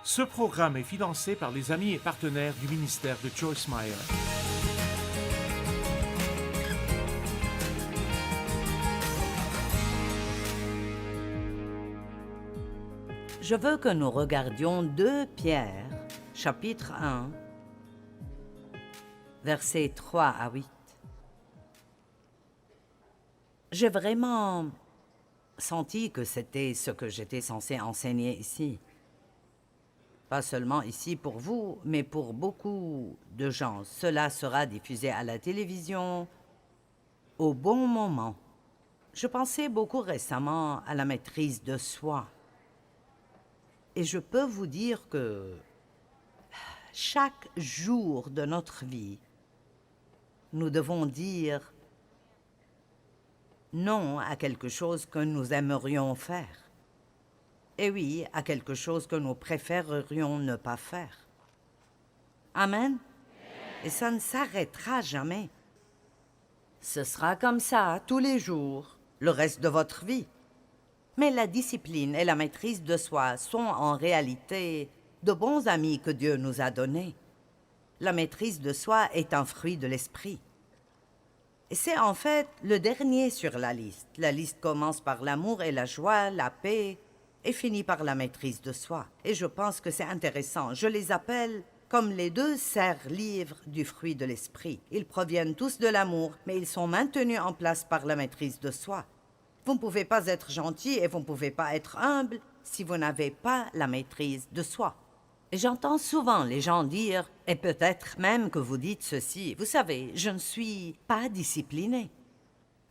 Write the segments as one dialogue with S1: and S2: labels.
S1: Ce programme est financé par les amis et partenaires du ministère de Joyce Meyer.
S2: Je veux que nous regardions 2 Pierre, chapitre 1, versets 3 à 8. J'ai vraiment senti que c'était ce que j'étais censé enseigner ici. Pas seulement ici pour vous, mais pour beaucoup de gens. Cela sera diffusé à la télévision au bon moment. Je pensais beaucoup récemment à la maîtrise de soi. Et je peux vous dire que chaque jour de notre vie, nous devons dire non à quelque chose que nous aimerions faire. Et oui, à quelque chose que nous préférerions ne pas faire. Amen. Et ça ne s'arrêtera jamais. Ce sera comme ça tous les jours, le reste de votre vie. Mais la discipline et la maîtrise de soi sont en réalité de bons amis que Dieu nous a donnés. La maîtrise de soi est un fruit de l'esprit. Et c'est en fait le dernier sur la liste. La liste commence par l'amour et la joie, la paix, et finit par la maîtrise de soi. Et je pense que c'est intéressant. Je les appelle comme les 2 serres-livres du fruit de l'esprit. Ils proviennent tous de l'amour, mais ils sont maintenus en place par la maîtrise de soi. Vous ne pouvez pas être gentil et vous ne pouvez pas être humble si vous n'avez pas la maîtrise de soi. Et j'entends souvent les gens dire, et peut-être même que vous dites ceci, vous savez, je ne suis pas discipliné.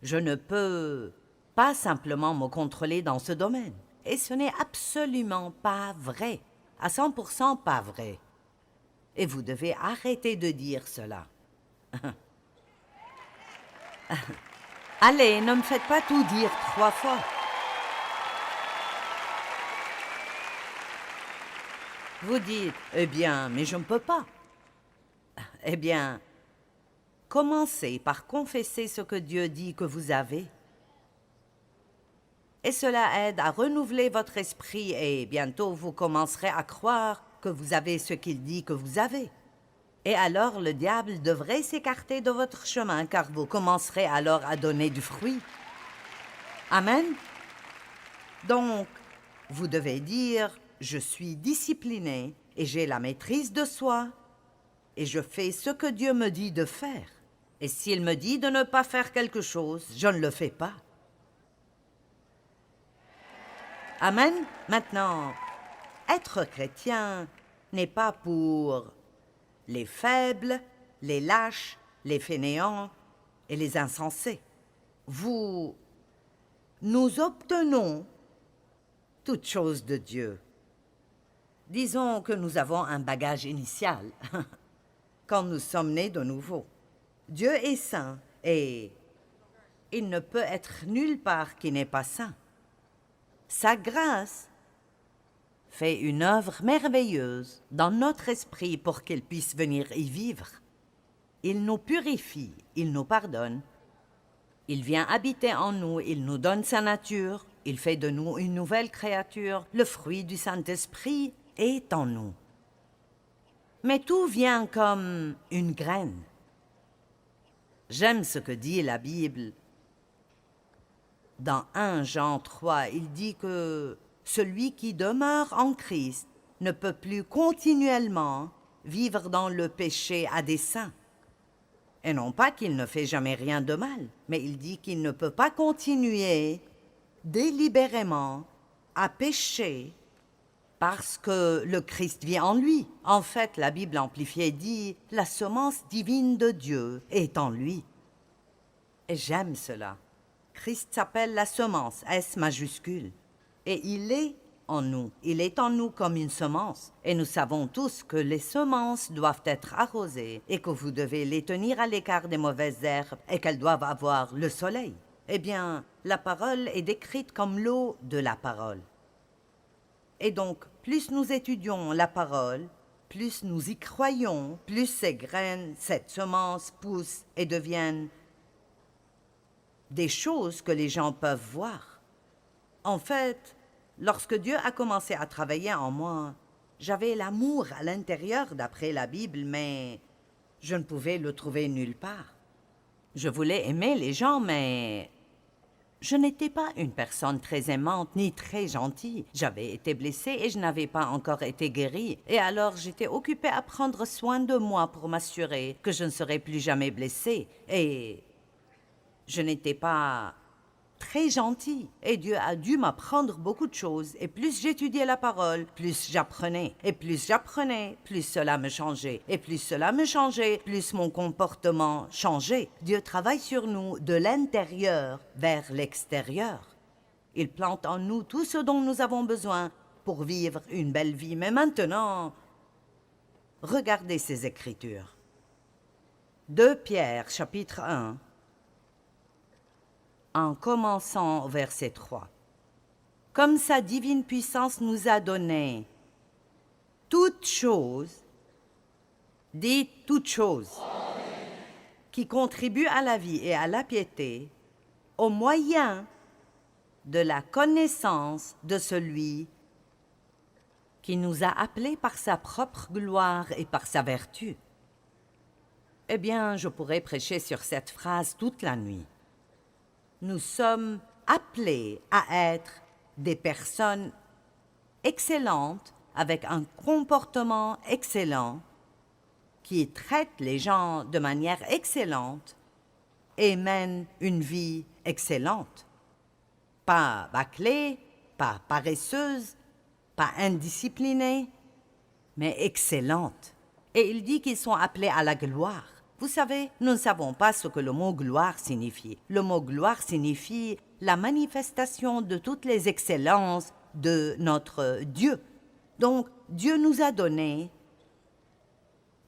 S2: Je ne peux pas simplement me contrôler dans ce domaine. Et ce n'est absolument pas vrai, à 100% pas vrai. Et vous devez arrêter de dire cela. Allez, ne me faites pas tout dire 3 fois. Vous dites, eh bien, mais je ne peux pas. Eh bien, commencez par confesser ce que Dieu dit que vous avez. Et cela aide à renouveler votre esprit et bientôt vous commencerez à croire que vous avez ce qu'il dit que vous avez. Et alors le diable devrait s'écarter de votre chemin car vous commencerez alors à donner du fruit. Amen. Donc, vous devez dire, je suis discipliné et j'ai la maîtrise de soi et je fais ce que Dieu me dit de faire. Et s'il me dit de ne pas faire quelque chose, je ne le fais pas. Amen. Maintenant, être chrétien n'est pas pour les faibles, les lâches, les fainéants et les insensés. Nous obtenons toutes choses de Dieu. Disons que nous avons un bagage initial quand nous sommes nés de nouveau. Dieu est saint et il ne peut être nulle part qui n'est pas saint. Sa grâce fait une œuvre merveilleuse dans notre esprit pour qu'il puisse venir y vivre. Il nous purifie, il nous pardonne. Il vient habiter en nous, il nous donne sa nature, il fait de nous une nouvelle créature. Le fruit du Saint-Esprit est en nous. Mais tout vient comme une graine. J'aime ce que dit la Bible. Dans 1 Jean 3, il dit que celui qui demeure en Christ ne peut plus continuellement vivre dans le péché à dessein. Et non pas qu'il ne fait jamais rien de mal, mais il dit qu'il ne peut pas continuer délibérément à pécher parce que le Christ vit en lui. En fait, la Bible amplifiée dit « La semence divine de Dieu est en lui ». Et j'aime cela. Christ s'appelle la semence, S majuscule. Et il est en nous. Il est en nous comme une semence. Et nous savons tous que les semences doivent être arrosées et que vous devez les tenir à l'écart des mauvaises herbes et qu'elles doivent avoir le soleil. Eh bien, la parole est décrite comme l'eau de la parole. Et donc, plus nous étudions la parole, plus nous y croyons, plus ces graines, cette semence poussent et deviennent des choses que les gens peuvent voir. En fait, lorsque Dieu a commencé à travailler en moi, J'avais l'amour à l'intérieur d'après la Bible, mais je ne pouvais le trouver nulle part. Je voulais aimer les gens, mais je n'étais pas une personne très aimante ni très gentille. J'avais été blessée et je n'avais pas encore été guérie. Et alors j'étais occupée à prendre soin de moi pour m'assurer que je ne serais plus jamais blessée. Et je n'étais pas très gentille. Et Dieu a dû m'apprendre beaucoup de choses. Et plus j'étudiais la parole, plus j'apprenais. Et plus j'apprenais, plus cela me changeait. Et plus cela me changeait, plus mon comportement changeait. Dieu travaille sur nous de l'intérieur vers l'extérieur. Il plante en nous tout ce dont nous avons besoin pour vivre une belle vie. Mais maintenant, regardez ces Écritures. 2 Pierre, chapitre 1. En commençant au verset 3. Comme sa divine puissance nous a donné toutes choses, dites toutes choses, qui contribuent à la vie et à la piété, au moyen de la connaissance de celui qui nous a appelés par sa propre gloire et par sa vertu. Eh bien, je pourrais prêcher sur cette phrase toute la nuit. Nous sommes appelés à être des personnes excellentes, avec un comportement excellent, qui traitent les gens de manière excellente et mènent une vie excellente. Pas bâclée, pas paresseuse, pas indisciplinée, mais excellente. Et il dit qu'ils sont appelés à la gloire. Vous savez, nous ne savons pas ce que le mot gloire signifie. Le mot gloire signifie la manifestation de toutes les excellences de notre Dieu. Donc, Dieu nous a donné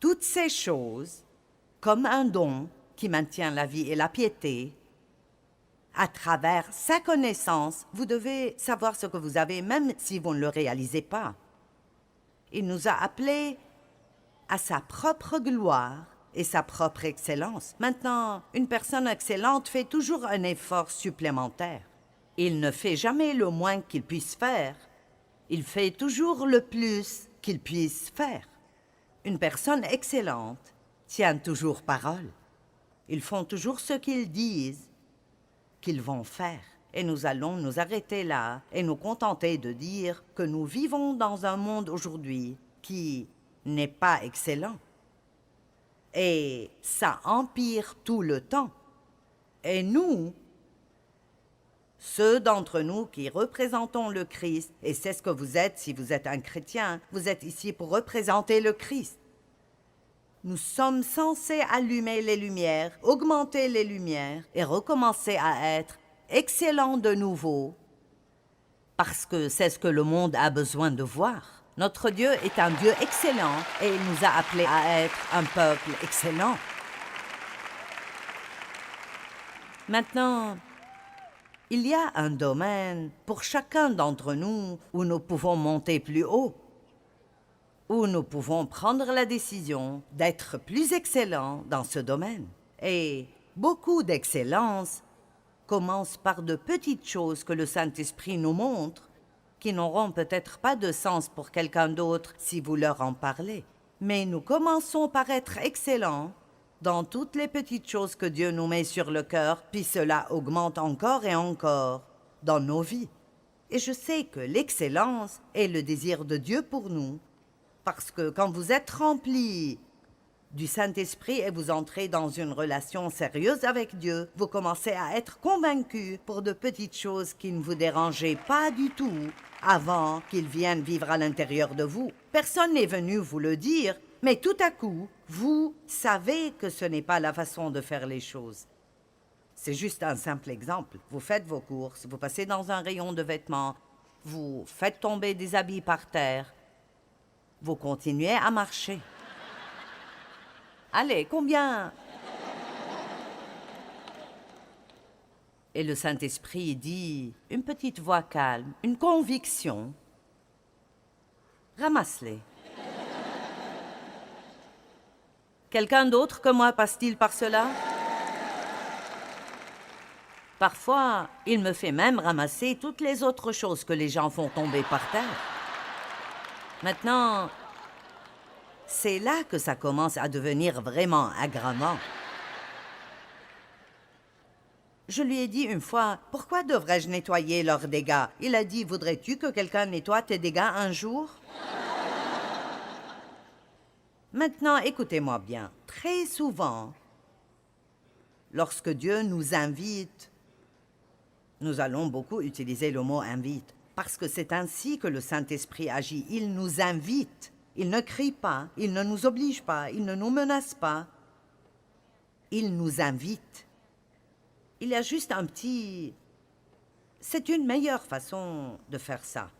S2: toutes ces choses comme un don qui maintient la vie et la piété. À travers sa connaissance, vous devez savoir ce que vous avez, même si vous ne le réalisez pas. Il nous a appelés à sa propre gloire et sa propre excellence. Maintenant, une personne excellente fait toujours un effort supplémentaire. Il ne fait jamais le moins qu'il puisse faire. Il fait toujours le plus qu'il puisse faire. Une personne excellente tient toujours parole. Ils font toujours ce qu'ils disent qu'ils vont faire. Et nous allons nous arrêter là et nous contenter de dire que nous vivons dans un monde aujourd'hui qui n'est pas excellent. Et ça empire tout le temps. Et nous, ceux d'entre nous qui représentons le Christ, et c'est ce que vous êtes si vous êtes un chrétien, vous êtes ici pour représenter le Christ. Nous sommes censés allumer les lumières, augmenter les lumières et recommencer à être excellents de nouveau, parce que c'est ce que le monde a besoin de voir. Notre Dieu est un Dieu excellent et il nous a appelés à être un peuple excellent. Maintenant, il y a un domaine pour chacun d'entre nous où nous pouvons monter plus haut, où nous pouvons prendre la décision d'être plus excellents dans ce domaine. Et beaucoup d'excellence commence par de petites choses que le Saint-Esprit nous montre, qui n'auront peut-être pas de sens pour quelqu'un d'autre si vous leur en parlez. Mais nous commençons par être excellents dans toutes les petites choses que Dieu nous met sur le cœur, puis cela augmente encore et encore dans nos vies. Et je sais que l'excellence est le désir de Dieu pour nous, parce que quand vous êtes remplis du Saint-Esprit et vous entrez dans une relation sérieuse avec Dieu, vous commencez à être convaincus pour de petites choses qui ne vous dérangeaient pas du tout avant qu'ils viennent vivre à l'intérieur de vous. Personne n'est venu vous le dire, mais tout à coup, vous savez que ce n'est pas la façon de faire les choses. C'est juste un simple exemple. Vous faites vos courses, vous passez dans un rayon de vêtements, vous faites tomber des habits par terre, vous continuez à marcher. Allez, combien? Et le Saint-Esprit dit, une petite voix calme, une conviction. Ramasse-les. Quelqu'un d'autre que moi passe-t-il par cela? Parfois, il me fait même ramasser toutes les autres choses que les gens font tomber par terre. Maintenant, c'est là que ça commence à devenir vraiment aggravant. Je lui ai dit une fois, « Pourquoi devrais-je nettoyer leurs dégâts? » Il a dit, « Voudrais-tu que quelqu'un nettoie tes dégâts un jour? » Maintenant, écoutez-moi bien. Très souvent, lorsque Dieu nous invite, nous allons beaucoup utiliser le mot « invite », parce que c'est ainsi que le Saint-Esprit agit. Il nous invite. Il ne crie pas, il ne nous oblige pas, il ne nous menace pas. Il nous invite. Il y a juste un petit... C'est une meilleure façon de faire ça.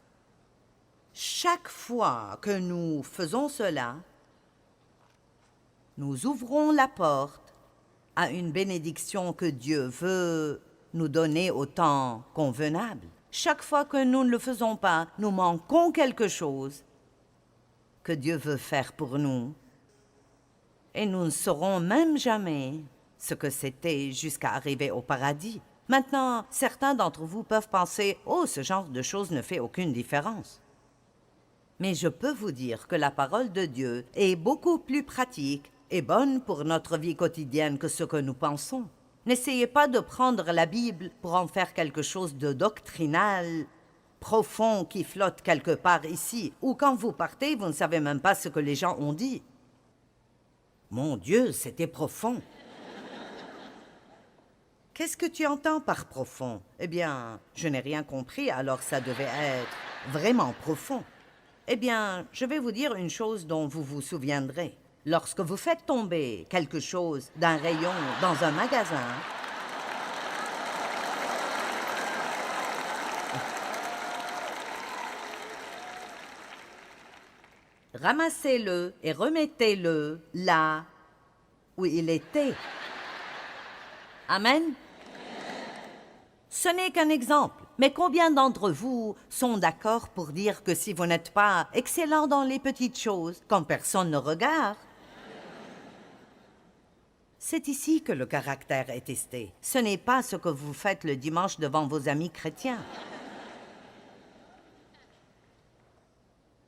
S2: Chaque fois que nous faisons cela, nous ouvrons la porte à une bénédiction que Dieu veut nous donner au temps convenable. Chaque fois que nous ne le faisons pas, nous manquons quelque chose que Dieu veut faire pour nous. Et nous ne saurons même jamais ce que c'était jusqu'à arriver au paradis. Maintenant, certains d'entre vous peuvent penser « Oh, ce genre de choses ne fait aucune différence. » Mais je peux vous dire que la parole de Dieu est beaucoup plus pratique et bonne pour notre vie quotidienne que ce que nous pensons. N'essayez pas de prendre la Bible pour en faire quelque chose de doctrinal, profond, qui flotte quelque part ici, ou quand vous partez, vous ne savez même pas ce que les gens ont dit. Mon Dieu, c'était profond. Qu'est-ce que tu entends par profond? Eh bien, je n'ai rien compris, alors ça devait être vraiment profond. Eh bien, je vais vous dire une chose dont vous vous souviendrez. Lorsque vous faites tomber quelque chose d'un rayon dans un magasin, ramassez-le et remettez-le là où il était. Amen? Ce n'est qu'un exemple, mais combien d'entre vous sont d'accord pour dire que si vous n'êtes pas excellent dans les petites choses, quand personne ne regarde, c'est ici que le caractère est testé. Ce n'est pas ce que vous faites le dimanche devant vos amis chrétiens.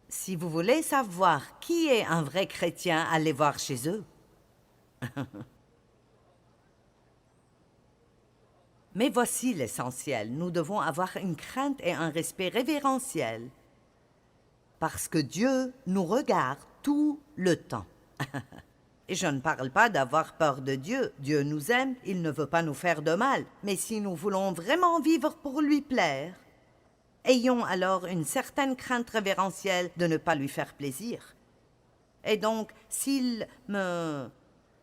S2: Si vous voulez savoir qui est un vrai chrétien, allez voir chez eux. Mais voici l'essentiel. Nous devons avoir une crainte et un respect révérentiel parce que Dieu nous regarde tout le temps. Et je ne parle pas d'avoir peur de Dieu. Dieu nous aime, il ne veut pas nous faire de mal. Mais si nous voulons vraiment vivre pour lui plaire, ayons alors une certaine crainte révérentielle de ne pas lui faire plaisir. Et donc, s'il me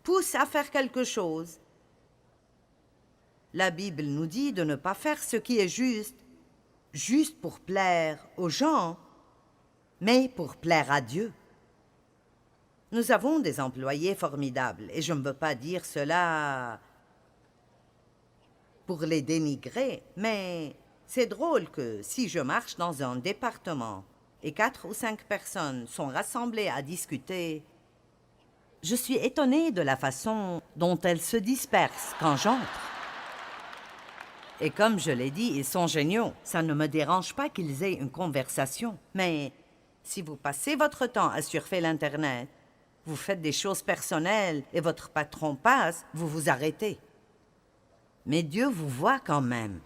S2: pousse à faire quelque chose, la Bible nous dit de ne pas faire ce qui est juste pour plaire aux gens, mais pour plaire à Dieu. Nous avons des employés formidables, et je ne veux pas dire cela pour les dénigrer, mais c'est drôle que si je marche dans un département et 4 ou 5 personnes sont rassemblées à discuter, je suis étonnée de la façon dont elles se dispersent quand j'entre. Et comme je l'ai dit, ils sont géniaux. Ça ne me dérange pas qu'ils aient une conversation. Mais si vous passez votre temps à surfer l'Internet, vous faites des choses personnelles et votre patron passe, vous vous arrêtez. Mais Dieu vous voit quand même.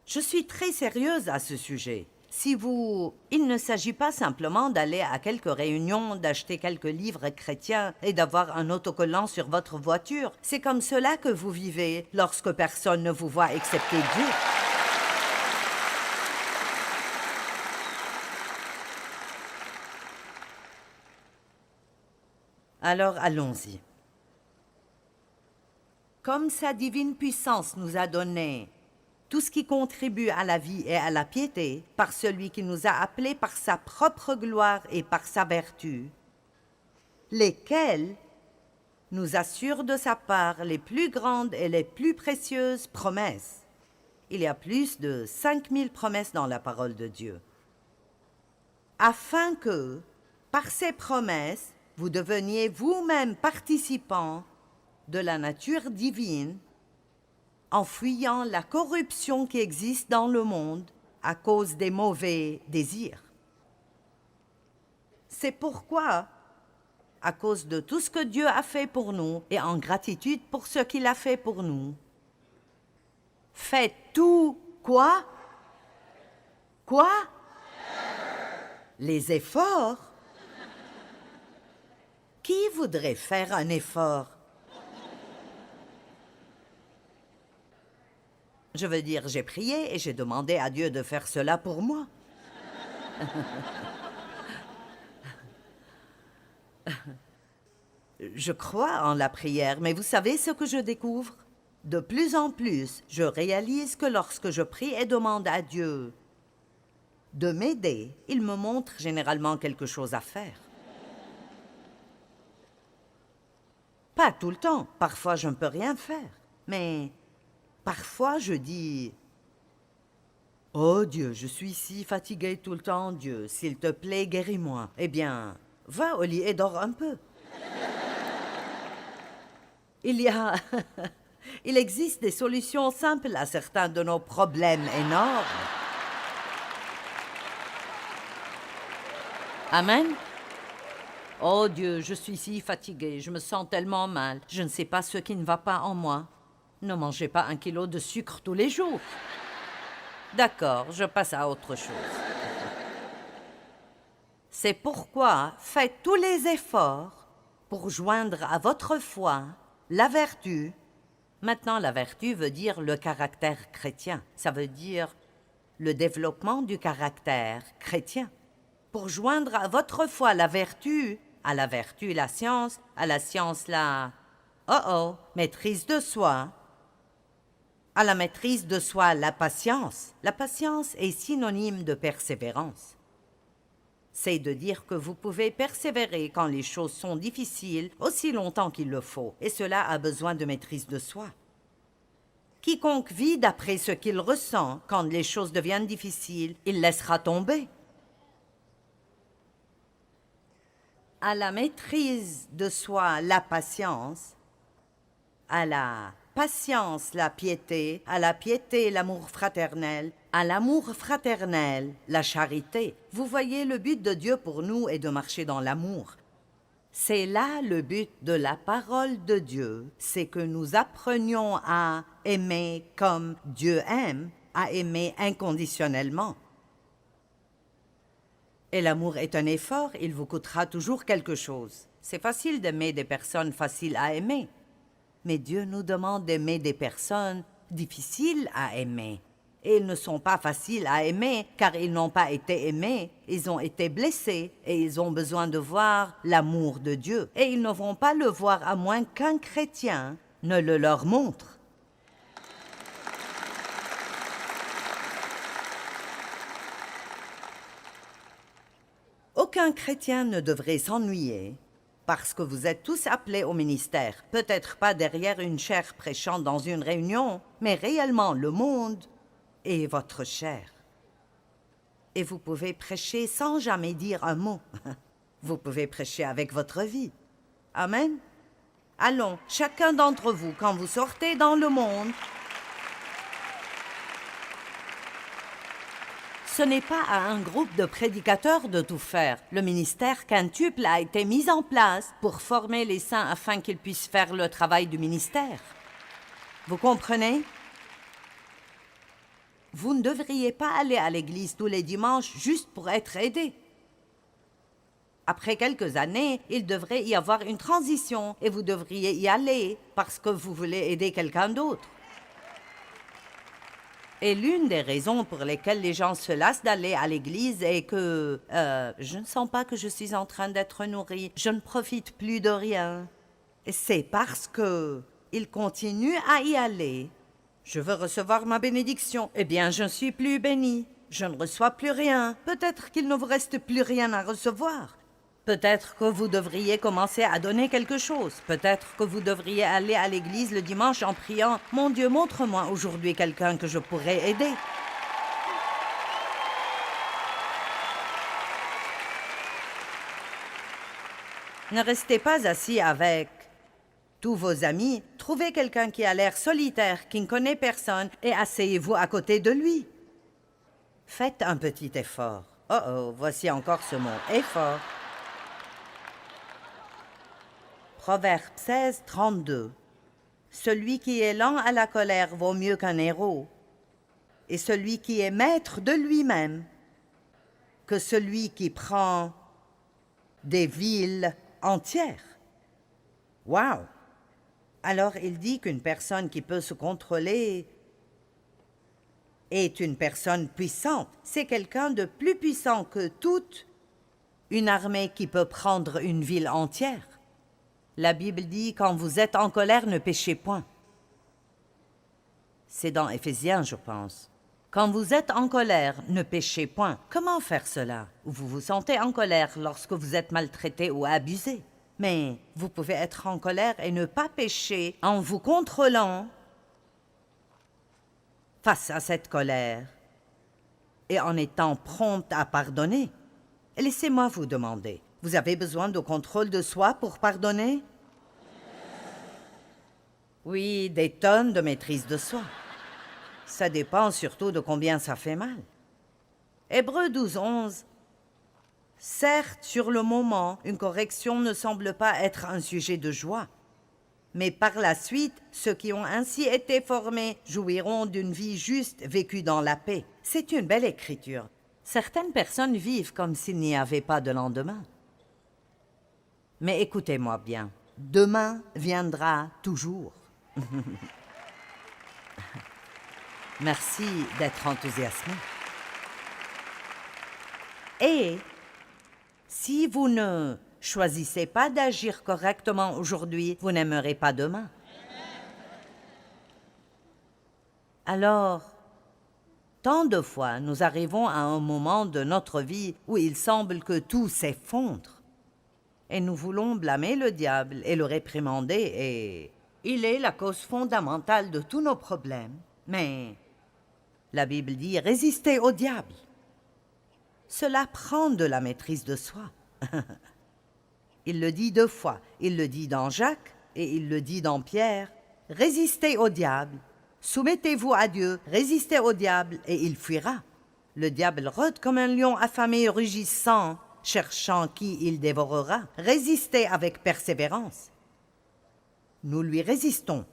S2: Je suis très sérieuse à ce sujet. Il ne s'agit pas simplement d'aller à quelques réunions, d'acheter quelques livres chrétiens et d'avoir un autocollant sur votre voiture. C'est comme cela que vous vivez lorsque personne ne vous voit excepté Dieu. Alors allons-y. Comme sa divine puissance nous a donné tout ce qui contribue à la vie et à la piété, par celui qui nous a appelés par sa propre gloire et par sa vertu, lesquels nous assurent de sa part les plus grandes et les plus précieuses promesses. Il y a plus de 5000 promesses dans la parole de Dieu. Afin que, par ces promesses, vous deveniez vous-même participants de la nature divine, en fuyant la corruption qui existe dans le monde à cause des mauvais désirs. C'est pourquoi, à cause de tout ce que Dieu a fait pour nous et en gratitude pour ce qu'il a fait pour nous, faites tout quoi? Quoi? Les efforts? Qui voudrait faire un effort? Je veux dire, j'ai prié et j'ai demandé à Dieu de faire cela pour moi. Je crois en la prière, mais vous savez ce que je découvre? De plus en plus, je réalise que lorsque je prie et demande à Dieu de m'aider, il me montre généralement quelque chose à faire. Pas tout le temps, parfois je ne peux rien faire, mais parfois je dis « Oh Dieu, je suis si fatiguée tout le temps, Dieu, s'il te plaît, guéris-moi. » Eh bien, va au lit et dors un peu. Il existe des solutions simples à certains de nos problèmes énormes. Amen. Oh Dieu, je suis si fatiguée, je me sens tellement mal. Je ne sais pas ce qui ne va pas en moi. Ne mangez pas 1 kilo de sucre tous les jours. D'accord, je passe à autre chose. C'est pourquoi faites tous les efforts pour joindre à votre foi la vertu. Maintenant, la vertu veut dire le caractère chrétien. Ça veut dire le développement du caractère chrétien. Pour joindre à votre foi la vertu, à la vertu la science, à la science la maîtrise de soi, à la maîtrise de soi la patience. La patience est synonyme de persévérance. C'est de dire que vous pouvez persévérer quand les choses sont difficiles aussi longtemps qu'il le faut, et cela a besoin de maîtrise de soi. Quiconque vit d'après ce qu'il ressent quand les choses deviennent difficiles, il laissera tomber. À la maîtrise de soi la patience, à la patience la piété, à la piété l'amour fraternel, à l'amour fraternel la charité. Vous voyez, le but de Dieu pour nous est de marcher dans l'amour. C'est là le but de la parole de Dieu, c'est que nous apprenions à aimer comme Dieu aime, à aimer inconditionnellement. Et l'amour est un effort, il vous coûtera toujours quelque chose. C'est facile d'aimer des personnes faciles à aimer. Mais Dieu nous demande d'aimer des personnes difficiles à aimer. Et ils ne sont pas faciles à aimer car ils n'ont pas été aimés, ils ont été blessés et ils ont besoin de voir l'amour de Dieu. Et ils ne vont pas le voir à moins qu'un chrétien ne le leur montre. Aucun chrétien ne devrait s'ennuyer parce que vous êtes tous appelés au ministère, peut-être pas derrière une chaire prêchant dans une réunion, mais réellement le monde est votre chair. Et vous pouvez prêcher sans jamais dire un mot. Vous pouvez prêcher avec votre vie. Amen. Allons, chacun d'entre vous, quand vous sortez dans le monde, ce n'est pas à un groupe de prédicateurs de tout faire. Le ministère quintuple a été mis en place pour former les saints afin qu'ils puissent faire le travail du ministère. Vous comprenez? Vous ne devriez pas aller à l'église tous les dimanches juste pour être aidé. Après quelques années, il devrait y avoir une transition et vous devriez y aller parce que vous voulez aider quelqu'un d'autre. Et l'une des raisons pour lesquelles les gens se lassent d'aller à l'église est que je ne sens pas que je suis en train d'être nourri, je ne profite plus de rien. Et c'est parce que ils continuent à y aller. Je veux recevoir ma bénédiction. Eh bien, je ne suis plus béni. Je ne reçois plus rien. Peut-être qu'il ne vous reste plus rien à recevoir. Peut-être que vous devriez commencer à donner quelque chose. Peut-être que vous devriez aller à l'église le dimanche en priant « Mon Dieu, montre-moi aujourd'hui quelqu'un que je pourrais aider. » Ne restez pas assis avec tous vos amis. Trouvez quelqu'un qui a l'air solitaire, qui ne connaît personne, et asseyez-vous à côté de lui. Faites un petit effort. Oh, voici encore ce mot, effort. Proverbe 16, 32. Celui qui est lent à la colère vaut mieux qu'un héros, et celui qui est maître de lui-même que celui qui prend des villes entières. Wow! Alors il dit qu'une personne qui peut se contrôler est une personne puissante. C'est quelqu'un de plus puissant que toute une armée qui peut prendre une ville entière. La Bible dit, quand vous êtes en colère, ne péchez point. C'est dans Éphésiens, je pense. Quand vous êtes en colère, ne péchez point. Comment faire cela? Vous vous sentez en colère lorsque vous êtes maltraité ou abusé. Mais vous pouvez être en colère et ne pas pécher en vous contrôlant face à cette colère et en étant prompte à pardonner. Et laissez-moi vous demander, vous avez besoin de contrôle de soi pour pardonner? Oui, des tonnes de maîtrise de soi. Ça dépend surtout de combien ça fait mal. Hébreux 12, 11. Certes, sur le moment, une correction ne semble pas être un sujet de joie. Mais par la suite, ceux qui ont ainsi été formés jouiront d'une vie juste vécue dans la paix. C'est une belle écriture. Certaines personnes vivent comme s'il n'y avait pas de lendemain. Mais écoutez-moi bien, demain viendra toujours. Merci d'être enthousiasmé. Et si vous ne choisissez pas d'agir correctement aujourd'hui, vous n'aimerez pas demain. Alors, tant de fois, nous arrivons à un moment de notre vie où il semble que tout s'effondre. Et nous voulons blâmer le diable et le réprimander, et il est la cause fondamentale de tous nos problèmes. Mais la Bible dit « résistez au diable ». Cela prend de la maîtrise de soi. Il le dit 2 fois. Il le dit dans Jacques et il le dit dans Pierre. « Résistez au diable, soumettez-vous à Dieu, résistez au diable et il fuira. » Le diable rôde comme un lion affamé, rugissant, cherchant qui il dévorera. Résistez avec persévérance. Nous lui résistons.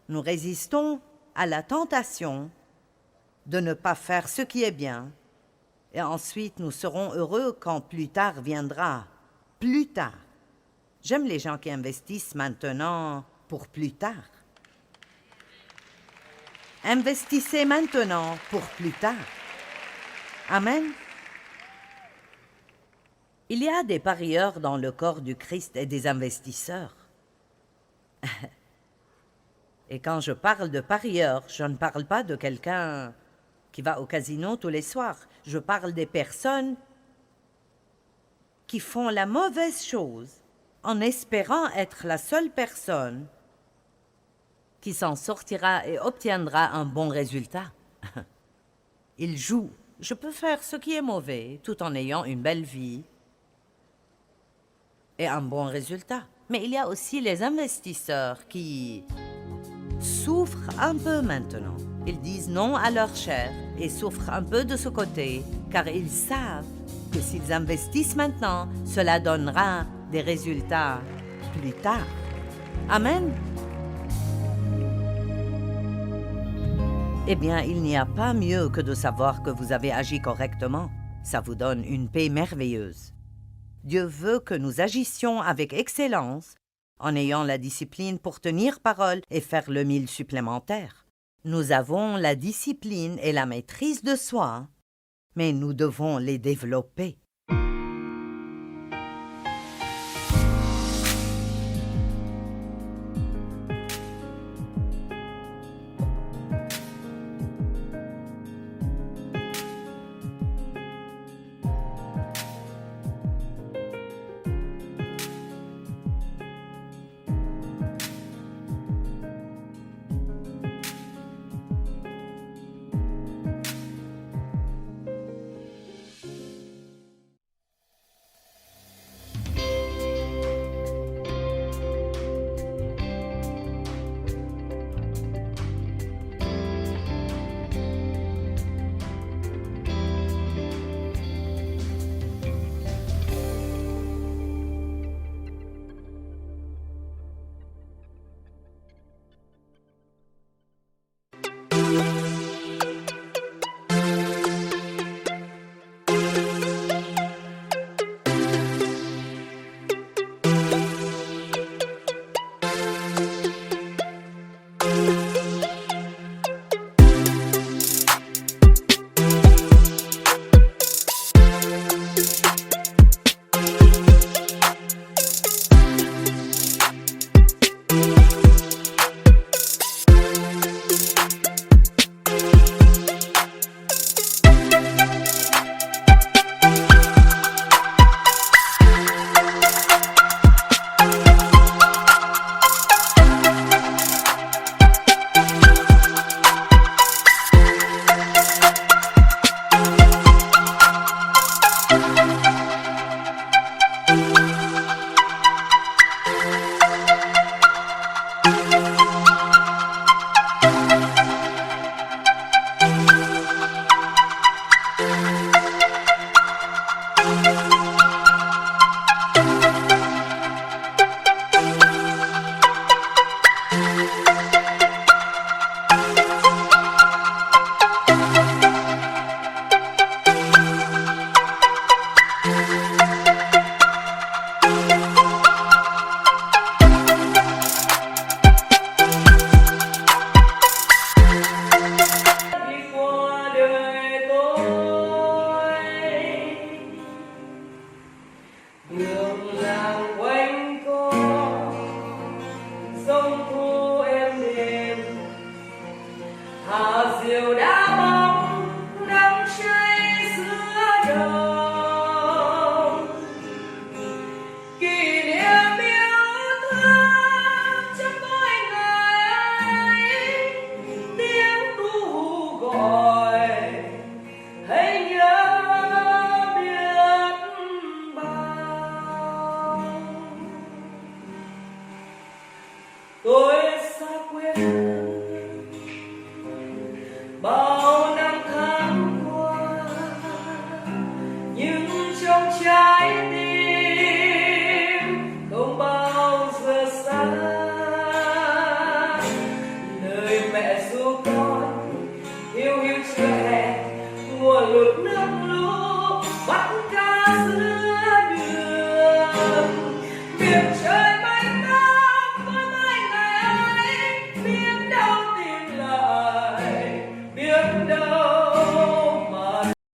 S2: Nous résistons à la tentation de ne pas faire ce qui est bien. Et ensuite, nous serons heureux quand plus tard viendra. Plus tard. J'aime les gens qui investissent maintenant pour plus tard. Investissez maintenant pour plus tard. Amen. Il y a des parieurs dans le corps du Christ et des investisseurs. Et quand je parle de parieur, je ne parle pas de quelqu'un qui va au casino tous les soirs. Je parle des personnes qui font la mauvaise chose en espérant être la seule personne qui s'en sortira et obtiendra un bon résultat. Ils jouent. Je peux faire ce qui est mauvais tout en ayant une belle vie et un bon résultat. Mais il y a aussi les investisseurs qui souffrent un peu maintenant. Ils disent non à leur chair et souffrent un peu de ce côté, car ils savent que s'ils investissent maintenant, cela donnera des résultats plus tard. Amen. Eh bien, il n'y a pas mieux que de savoir que vous avez agi correctement. Ça vous donne une paix merveilleuse. Dieu veut que nous agissions avec excellence, en ayant la discipline pour tenir parole et faire le 1000 supplémentaire. Nous avons la discipline et la maîtrise de soi, mais nous devons les développer.